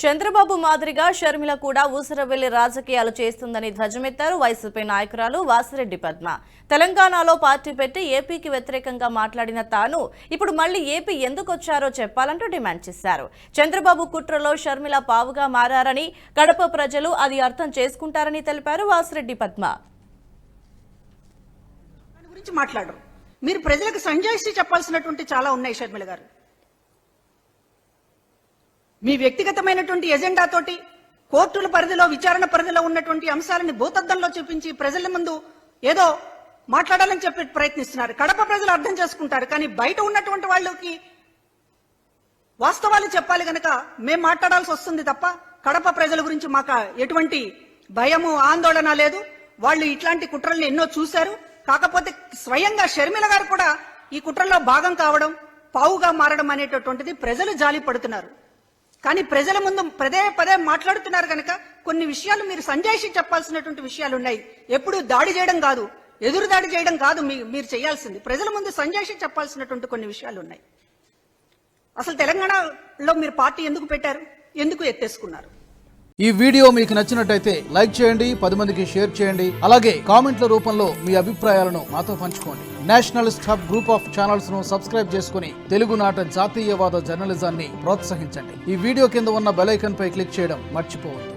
చంద్రబాబు మాదిరిగా షర్మిల కూడా ఊసరవెల్లి రాజకీయాలు చేస్తుందని ధ్వజమెత్తారు వైసీపీ నాయకురాలు వాసిరెడ్డి పద్మ. తెలంగాణలో పార్టీ పెట్టి ఏపీకి వ్యతిరేకంగా మాట్లాడిన తాను ఇప్పుడు మళ్లీ ఏపీ ఎందుకు వచ్చారో చెప్పాలంటూ డిమాండ్ చేశారు. చంద్రబాబు కుట్రలో షర్మిల పావుగా మారారని, కడప ప్రజలు అది అర్థం చేసుకుంటారని తెలిపారు వాసిరెడ్డి పద్మ. మాట్లాడరు, మీరు ప్రజలకు సంజాయిషి చెప్పాల్సినటువంటి చాలా ఉన్నాయి. షర్మిల గారు మీ వ్యక్తిగతమైనటువంటి ఎజెండాతోటి కోర్టుల పరిధిలో, విచారణ పరిధిలో ఉన్నటువంటి అంశాలని భూతద్దంలో చూపించి ప్రజల ముందు ఏదో మాట్లాడాలని చెప్పి ప్రయత్నిస్తున్నారు. కడప ప్రజలు అర్థం చేసుకుంటారు, కానీ బయట ఉన్నటువంటి వాళ్ళకి వాస్తవాలు చెప్పాలి గనక మేము మాట్లాడాల్సి వస్తుంది తప్ప కడప ప్రజల గురించి మాకు ఎటువంటి భయము, ఆందోళన లేదు. వాళ్ళు ఇట్లాంటి కుట్రల్ని ఎన్నో చూశారు. కాకపోతే స్వయంగా షర్మిల గారు కూడా ఈ కుట్రలో భాగం కావడం, పావుగా మారడం అనేటటువంటిది ప్రజలు జాలి పడుతున్నారు. కానీ ప్రజల ముందు పదే పదే మాట్లాడుతున్నారు కనుక కొన్ని విషయాలు మీరు సంజాయిషి చెప్పాల్సినటువంటి విషయాలు ఉన్నాయి. ఎప్పుడు దాడి చేయడం కాదు, ఎదురు దాడి చేయడం కాదు మీరు చేయాల్సింది. ప్రజల ముందు సంజాయిషి చెప్పాల్సినటువంటి కొన్ని విషయాలు ఉన్నాయి. అసలు తెలంగాణలో మీరు పార్టీ ఎందుకు పెట్టారు, ఎందుకు ఎత్తేసుకున్నారు? ఈ వీడియో మీకు నచ్చినట్టయితే లైక్ చేయండి, 10 మందికి షేర్ చేయండి. అలాగే కామెంట్ల రూపంలో మీ అభిప్రాయాలను మాతో పంచుకోండి. Nationalist hub group of channels ను సబ్స్క్రైబ్ చేసుకుని తెలుగునాట జాతీయవాద జర్నలిజాన్ని ప్రోత్సహించండి. ఈ వీడియో కింద ఉన్న బెల్ ఐకాన్ పై క్లిక్ చేయడం మర్చిపోవద్దు.